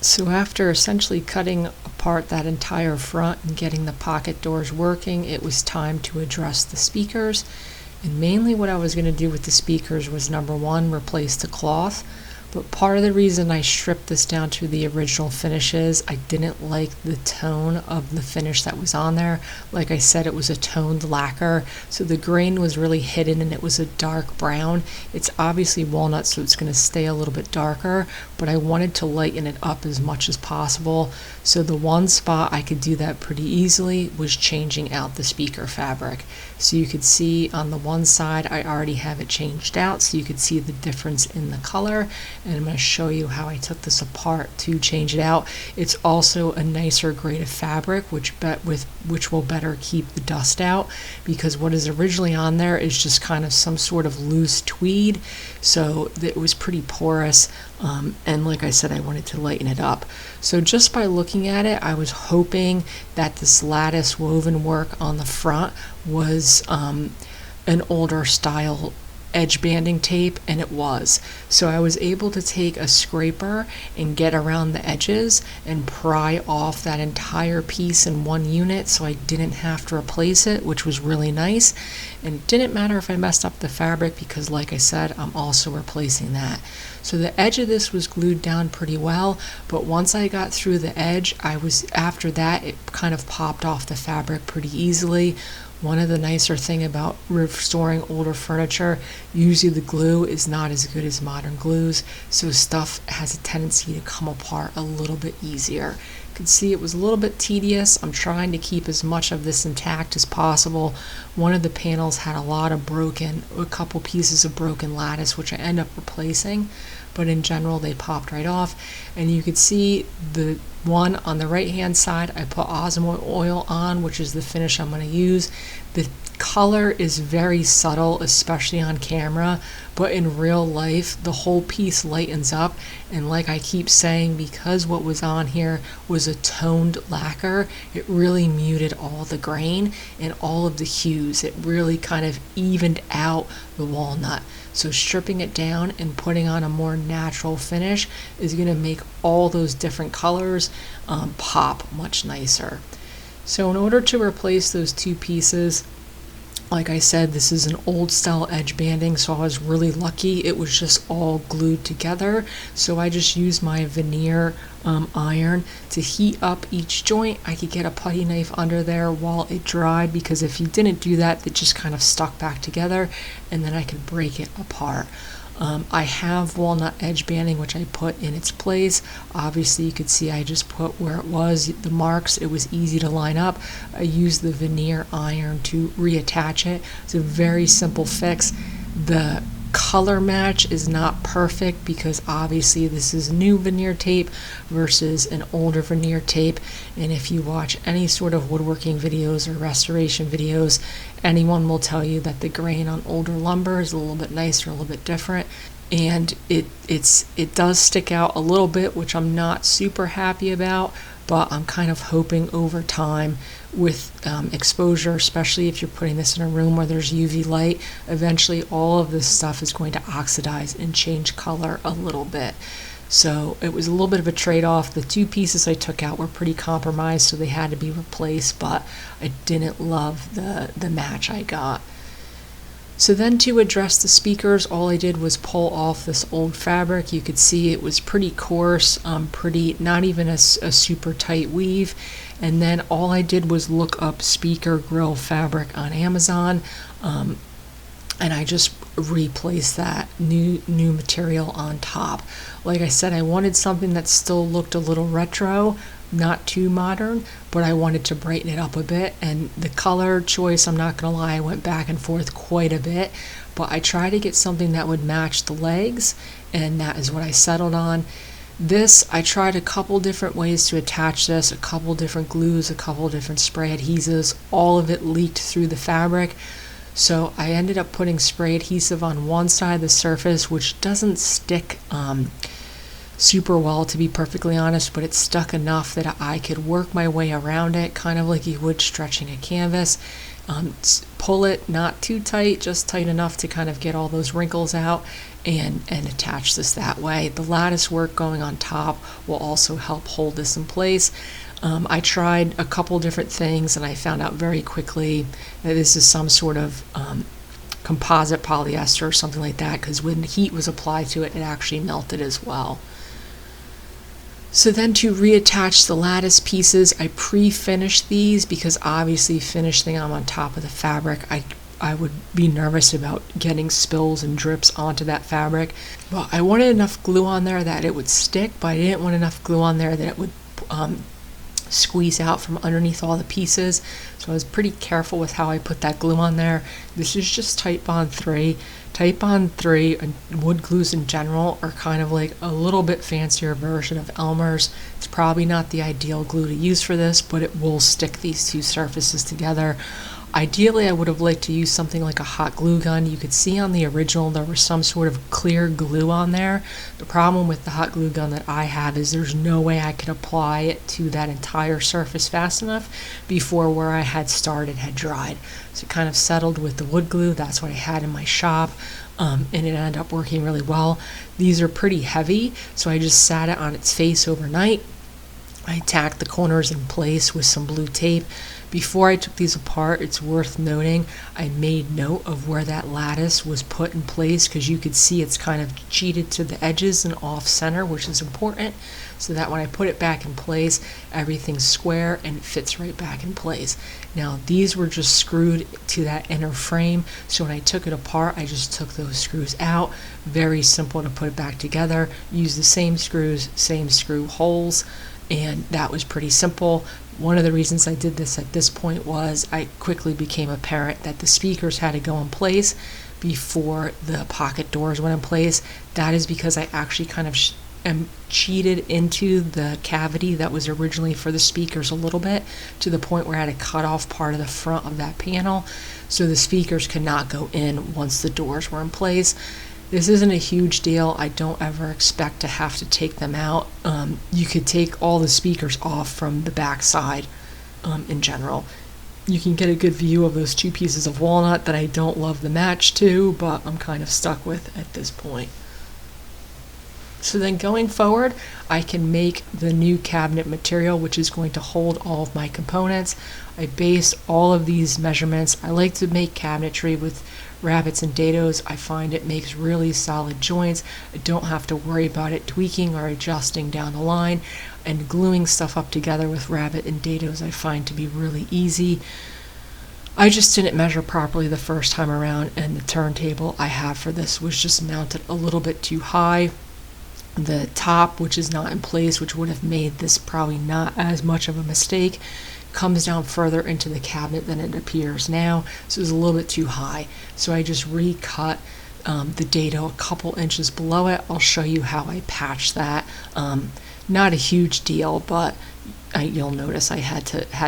So after essentially cutting apart that entire front and getting the pocket doors working, it was time to address the speakers. And mainly what I was going to do with the speakers was, number one, replace the cloth. But part of the reason I stripped this down to the original finishes, I didn't like the tone of the finish that was on there. Like I said, it was a toned lacquer, so the grain was really hidden and it was a dark brown. It's obviously walnut, so it's going to stay a little bit darker, but I wanted to lighten it up as much as possible. So the one spot I could do that pretty easily was changing out the speaker fabric. So you could see on the one side, I already have it changed out, so you could see the difference in the color. And I'm going to show you how I took this apart to change it out. It's also a nicer grade of fabric, which will better keep the dust out, because what is originally on there is just kind of some sort of loose tweed, so it was pretty porous. And like I said, I wanted to lighten it up. So just by looking at it, I was hoping that this lattice woven work on the front was an older style edge banding tape, and it was. So I was able to take a scraper and get around the edges and pry off that entire piece in one unit, so I didn't have to replace it, which was really nice. And it didn't matter if I messed up the fabric, because like I said, I'm also replacing that. So the edge of this was glued down pretty well, but once I got through the edge, after that it kind of popped off the fabric pretty easily. One of the nicer thing about restoring older furniture, usually the glue is not as good as modern glues, so stuff has a tendency to come apart a little bit easier. You can see it was a little bit tedious. I'm trying to keep as much of this intact as possible. One of the panels had a couple pieces of broken lattice, which I end up replacing, but in general they popped right off. And you could see the one on the right hand side, I put osmo oil on, which is the finish I'm going to use. The color is very subtle, especially on camera, but in real life the whole piece lightens up. And like I keep saying, because what was on here was a toned lacquer, it really muted all the grain and all of the hues. It really kind of evened out the walnut. So stripping it down and putting on a more natural finish is going to make all those different colors pop much nicer. So in order to replace those two pieces, like I said, this is an old style edge banding, so I was really lucky. It was just all glued together. So I just used my veneer iron to heat up each joint. I could get a putty knife under there while it dried, because if you didn't do that, it just kind of stuck back together, and then I could break it apart. I have walnut edge banding, which I put in its place. Obviously you could see I just put where it was, the marks. It was easy to line up. I used the veneer iron to reattach it. It's a very simple fix. The color match is not perfect, because obviously this is new veneer tape versus an older veneer tape, and if you watch any sort of woodworking videos or restoration videos, anyone will tell you that the grain on older lumber is a little bit nicer, a little bit different, and it does stick out a little bit, which I'm not super happy about. But I'm kind of hoping over time with exposure, especially if you're putting this in a room where there's UV light, eventually all of this stuff is going to oxidize and change color a little bit. So it was a little bit of a trade-off. The two pieces I took out were pretty compromised, so they had to be replaced, but I didn't love the match I got. So then to address the speakers, all I did was pull off this old fabric. You could see it was pretty coarse, not even a super tight weave. And then all I did was look up speaker grill fabric on Amazon, and I just replaced that new material on top. Like I said, I wanted something that still looked a little retro, not too modern, but I wanted to brighten it up a bit. And the color choice, I'm not gonna lie, I went back and forth quite a bit, but I tried to get something that would match the legs, and that is what I settled on. This, I tried a couple different ways to attach this, a couple different glues, a couple different spray adhesives. All of it leaked through the fabric, so I ended up putting spray adhesive on one side of the surface, which doesn't stick super well, to be perfectly honest, but it stuck enough that I could work my way around it, kind of like you would stretching a canvas. Pull it not too tight, just tight enough to kind of get all those wrinkles out, and attach this that way. The lattice work going on top will also help hold this in place. I tried a couple different things, and I found out very quickly that this is some sort of composite polyester or something like that, because when heat was applied to it, it actually melted as well. So then to reattach the lattice pieces, I pre-finished these because obviously finishing them on top of the fabric, I would be nervous about getting spills and drips onto that fabric. Well, I wanted enough glue on there that it would stick, but I didn't want enough glue on there that it would squeeze out from underneath all the pieces. So I was pretty careful with how I put that glue on there. This is just Titebond 3. Titebond 3 and wood glues in general are kind of like a little bit fancier version of Elmer's. It's probably not the ideal glue to use for this, but it will stick these two surfaces together. Ideally, I would have liked to use something like a hot glue gun. You could see on the original there was some sort of clear glue on there. The problem with the hot glue gun that I have is there's no way I could apply it to that entire surface fast enough before where I had started had dried. So it kind of settled with the wood glue. That's what I had in my shop, and it ended up working really well. These are pretty heavy, so I just sat it on its face overnight. I tacked the corners in place with some blue tape. Before I took these apart, it's worth noting I made note of where that lattice was put in place, because you could see it's kind of cheated to the edges and off center, which is important, so that when I put it back in place, everything's square and it fits right back in place. Now these were just screwed to that inner frame, so when I took it apart, I just took those screws out. Very simple to put it back together. Use the same screws, same screw holes, and that was pretty simple. One of the reasons I did this at this point was I quickly became apparent that the speakers had to go in place before the pocket doors went in place. That is because I actually kind of cheated into the cavity that was originally for the speakers a little bit, to the point where I had to cut off part of the front of that panel so the speakers could not go in once the doors were in place. This isn't a huge deal. I don't ever expect to have to take them out. You could take all the speakers off from the back side in general. You can get a good view of those two pieces of walnut that I don't love the match to, but I'm kind of stuck with at this point. So then going forward, I can make the new cabinet material, which is going to hold all of my components. I base all of these measurements. I like to make cabinetry with rabbets and dados. I find it makes really solid joints. I don't have to worry about it tweaking or adjusting down the line, and gluing stuff up together with rabbet and dados I find to be really easy. I just didn't measure properly the first time around, and the turntable I have for this was just mounted a little bit too high. The top, which is not in place, which would have made this probably not as much of a mistake, comes down further into the cabinet than it appears now, so it's a little bit too high. So I just recut the dado a couple inches below it. I'll show you how I patched that. Not a huge deal, but you'll notice I had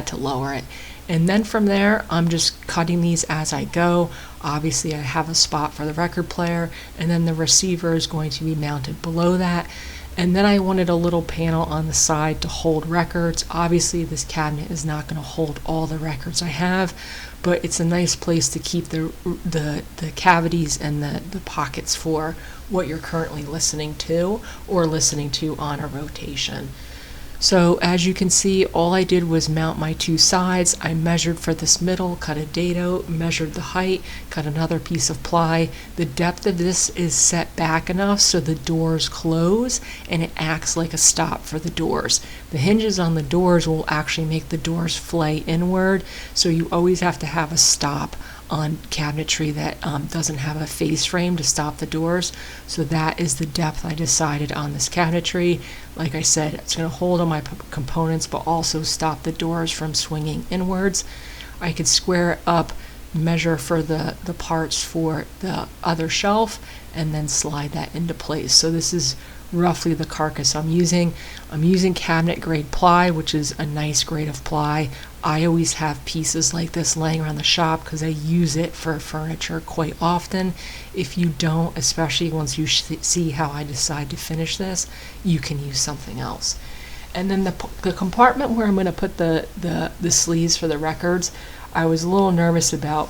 to lower it. And then from there, I'm just cutting these as I go. Obviously, I have a spot for the record player, and then the receiver is going to be mounted below that. And then I wanted a little panel on the side to hold records. Obviously, this cabinet is not going to hold all the records I have, but it's a nice place to keep the cavities and the pockets for what you're currently listening to or listening to on a rotation. So as you can see, all I did was mount my two sides. I measured for this middle, cut a dado, measured the height, cut another piece of ply. The depth of this is set back enough so the doors close, and it acts like a stop for the doors. The hinges on the doors will actually make the doors flay inward, so you always have to have a stop on cabinetry that doesn't have a face frame to stop the doors. So that is the depth I decided on this cabinetry. Like I said, it's going to hold on my components but also stop the doors from swinging inwards. I could square it up, measure for the parts for the other shelf, and then slide that into place. So this is roughly the carcass I'm using. I'm using cabinet grade ply, which is a nice grade of ply. I always have pieces like this laying around the shop because I use it for furniture quite often. If you don't, especially once you see how I decide to finish this, you can use something else. And then the compartment where I'm going to put the sleeves for the records, I was a little nervous about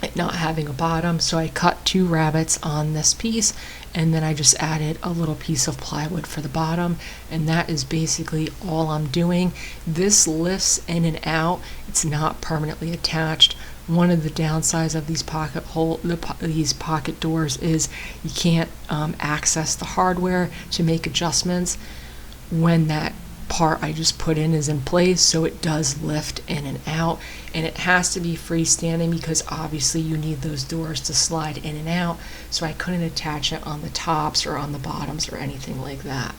it not having a bottom, so I cut 2 rabbets on this piece, and then I just added a little piece of plywood for the bottom, and that is basically all I'm doing. This lifts in and out. It's not permanently attached. One of the downsides of these pocket doors is you can't access the hardware to make adjustments when that part I just put in is in place, so it does lift in and out, and it has to be freestanding because obviously you need those doors to slide in and out, so I couldn't attach it on the tops or on the bottoms or anything like that.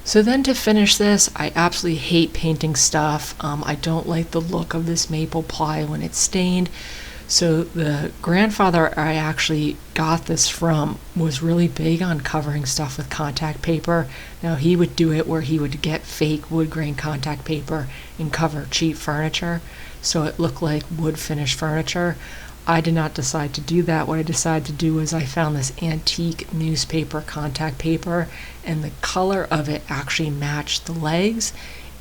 So then to finish this, I absolutely hate painting stuff. I don't like the look of this maple ply when it's stained. So the grandfather I actually got this from was really big on covering stuff with contact paper. Now he would do it where he would get fake wood grain contact paper and cover cheap furniture so it looked like wood finished furniture. I did not decide to do that. What I decided to do was I found this antique newspaper contact paper, and the color of it actually matched the legs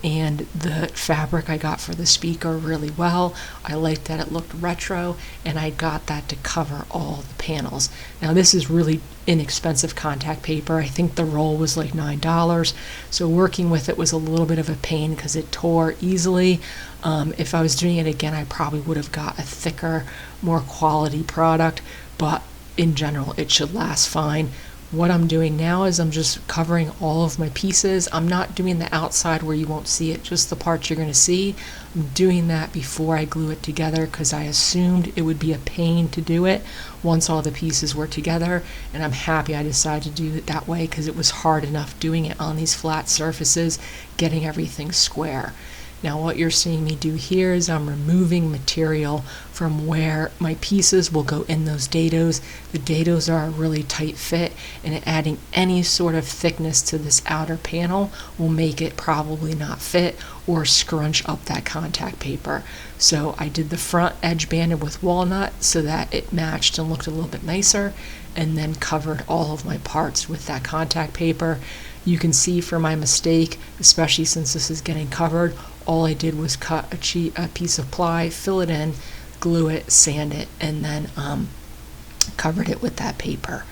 and the fabric I got for the speaker really well. I liked that it looked retro, and I got that to cover all the panels. Now this is really inexpensive contact paper. I think the roll was like $9, so working with it was a little bit of a pain because it tore easily. If I was doing it again, I probably would have got a thicker, more quality product, but in general it should last fine. What I'm doing now is I'm just covering all of my pieces. I'm not doing the outside where you won't see it, just the parts you're going to see. I'm doing that before I glue it together because I assumed it would be a pain to do it once all the pieces were together, and I'm happy I decided to do it that way because it was hard enough doing it on these flat surfaces, getting everything square. Now what you're seeing me do here is I'm removing material from where my pieces will go in those dados. The dados are a really tight fit, and adding any sort of thickness to this outer panel will make it probably not fit or scrunch up that contact paper. So I did the front edge banded with walnut so that it matched and looked a little bit nicer, and then covered all of my parts with that contact paper. You can see for my mistake, especially since this is getting covered, all I did was cut a piece of ply, fill it in, glue it, sand it, and then covered it with that paper.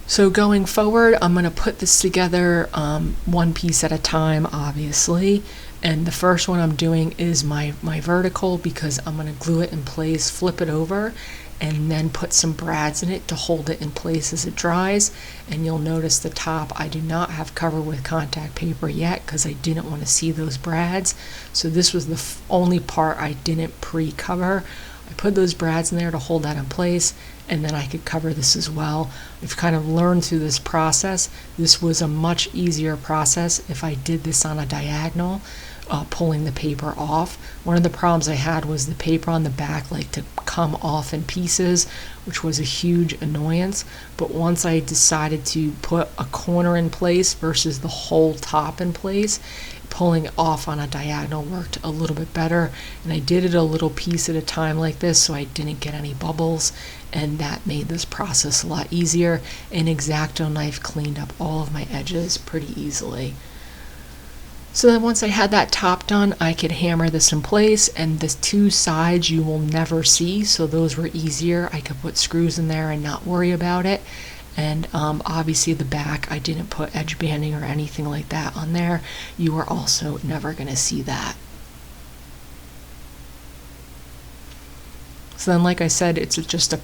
So going forward, I'm going to put this together one piece at a time, obviously. And the first one I'm doing is my vertical, because I'm going to glue it in place, flip it over, and then put some brads in it to hold it in place as it dries. And you'll notice the top I do not have covered with contact paper yet because I didn't want to see those brads. So this was the only part I didn't pre-cover. I put those brads in there to hold that in place, and then I could cover this as well. I've kind of learned through this process. This was a much easier process if I did this on a diagonal, pulling the paper off. One of the problems I had was the paper on the back liked to come off in pieces, which was a huge annoyance. But once I decided to put a corner in place versus the whole top in place, pulling it off on a diagonal worked a little bit better. And I did it a little piece at a time like this so I didn't get any bubbles, and that made this process a lot easier. An X-Acto knife cleaned up all of my edges pretty easily. So then once I had that top done, I could hammer this in place, and the two sides you will never see, so those were easier. I could put screws in there and not worry about it. And obviously the back, I didn't put edge banding or anything like that on there. You are also never going to see that. So then, like I said, it's just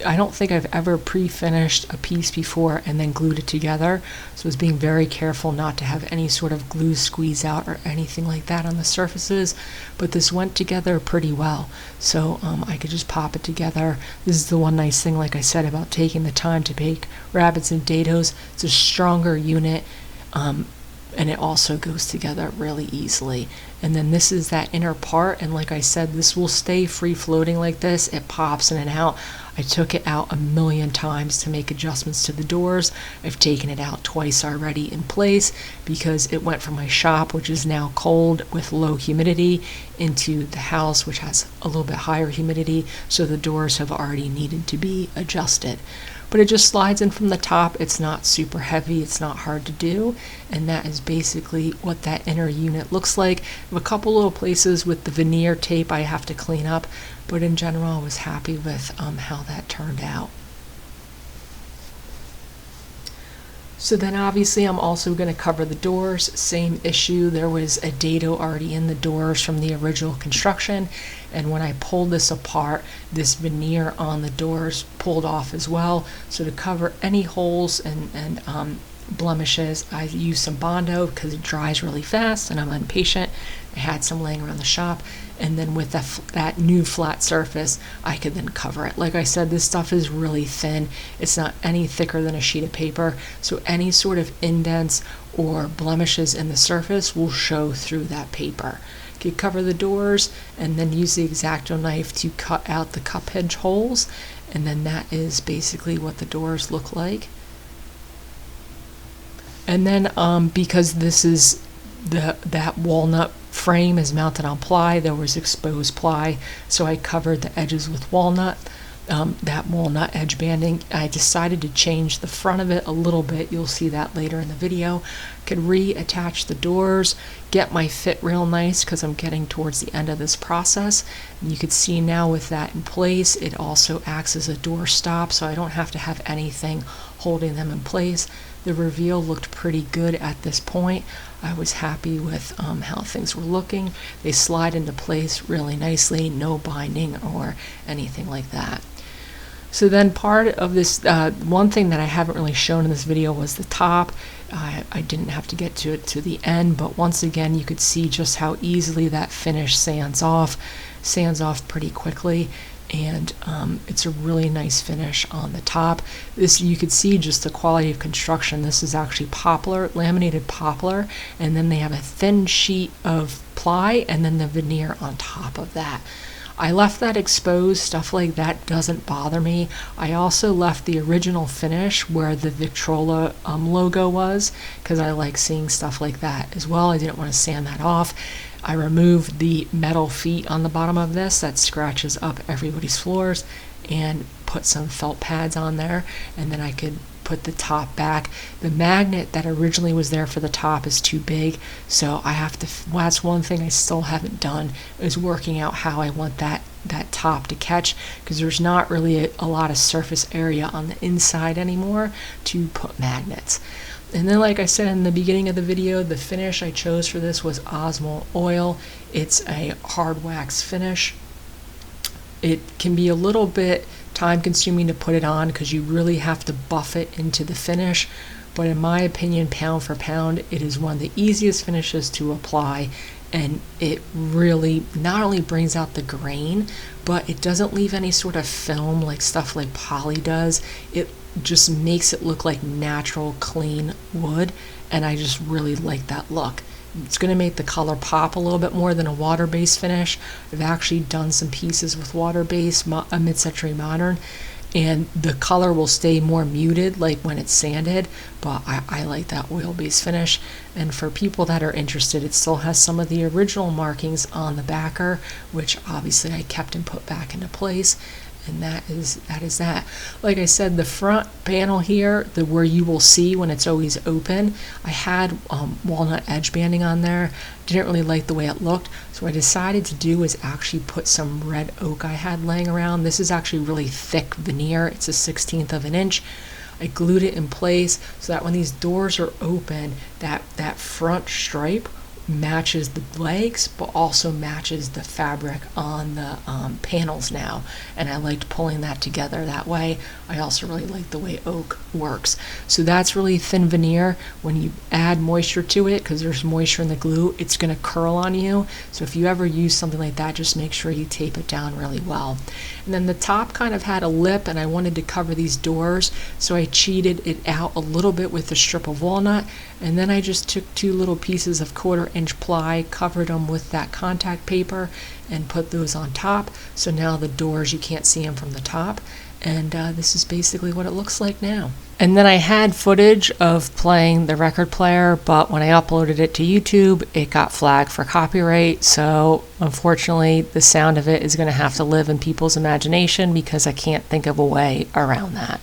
I don't think I've ever pre-finished a piece before and then glued it together. So I was being very careful not to have any sort of glue squeeze out or anything like that on the surfaces. But this went together pretty well. So I could just pop it together. This is the one nice thing, like I said, about taking the time to bake rabbits and dados. It's a stronger unit. And it also goes together really easily. And then this is that inner part, and like I said, this will stay free floating like this. It pops in and out. I took it out a million times to make adjustments to the doors. I've taken it out twice already in place because it went from my shop, which is now cold with low humidity, into the house, which has a little bit higher humidity, so the doors have already needed to be adjusted. But it just slides in from the top. It's not super heavy, it's not hard to do, and that is basically what that inner unit looks like. I have a couple little places with the veneer tape I have to clean up, but in general I was happy with how that turned out. So then obviously I'm also going to cover the doors. Same issue, there was a dado already in the doors from the original construction, and when I pulled this apart, this veneer on the doors pulled off as well. So to cover any holes and blemishes, I used some Bondo because it dries really fast and I'm impatient. I had some laying around the shop, and then with that new flat surface, I could then cover it. Like I said, this stuff is really thin. It's not any thicker than a sheet of paper, so any sort of indents or blemishes in the surface will show through that paper. You could cover the doors and then use the X-Acto knife to cut out the cup hinge holes, and then that is basically what the doors look like. And then because this is that walnut frame is mounted on ply, there was exposed ply, so I covered the edges with walnut, that walnut edge banding. I decided to change the front of it a little bit. You'll see that later in the video. Could reattach the doors, get my fit real nice because I'm getting towards the end of this process. And you can see now with that in place, it also acts as a door stop, so I don't have to have anything holding them in place. The reveal looked pretty good at this point. I was happy with how things were looking. They slide into place really nicely, no binding or anything like that. So then part of this, one thing that I haven't really shown in this video was the top. I didn't have to get to it to the end, but once again you could see just how easily that finish sands off pretty quickly, and it's a really nice finish on the top. This, you could see just the quality of construction. This is actually poplar, laminated poplar, and then they have a thin sheet of ply and then the veneer on top of that. I left that exposed. Stuff like that doesn't bother me. I also left the original finish where the Victrola logo was, because I like seeing stuff like that as well. I didn't want to sand that off. I removed the metal feet on the bottom of this that scratches up everybody's floors, and put some felt pads on there, and then I could put the top back. The magnet that originally was there for the top is too big, so I have to, well, that's one thing I still haven't done, is working out how I want that top to catch, because there's not really a lot of surface area on the inside anymore to put magnets. And then, like I said in the beginning of the video, the finish I chose for this was Osmo Oil. It's a hard wax finish. It can be a little bit time consuming to put it on because you really have to buff it into the finish, but in my opinion, pound for pound, it is one of the easiest finishes to apply, and it really not only brings out the grain, but it doesn't leave any sort of film like stuff like poly does. It just makes it look like natural, clean wood, and I just really like that look. It's going to make the color pop a little bit more than a water-based finish. I've actually done some pieces with water-based, a mid-century modern, and the color will stay more muted like when it's sanded, but I like that oil-based finish. And for people that are interested, it still has some of the original markings on the backer, which obviously I kept and put back into place. And that is that. Like I said, the front panel here, where you will see when it's always open, I had walnut edge banding on there. Didn't really like the way it looked, so what I decided to do is actually put some red oak I had laying around. This is actually really thick veneer. It's a 1/16 of an inch. I glued it in place so that when these doors are open, that front stripe matches the legs, but also matches the fabric on the panels now, and I liked pulling that together that way. I also really like the way oak works. So that's really thin veneer. When you add moisture to it, because there's moisture in the glue, it's going to curl on you. So if you ever use something like that, just make sure you tape it down really well. And then the top kind of had a lip, and I wanted to cover these doors, so I cheated it out a little bit with a strip of walnut, and then I just took 2 little pieces of 1/4 inch ply, covered them with that contact paper, and put those on top. So now the doors, you can't see them from the top. And this is basically what it looks like now. And then I had footage of playing the record player, but when I uploaded it to YouTube, it got flagged for copyright. So unfortunately, the sound of it is going to have to live in people's imagination because I can't think of a way around that.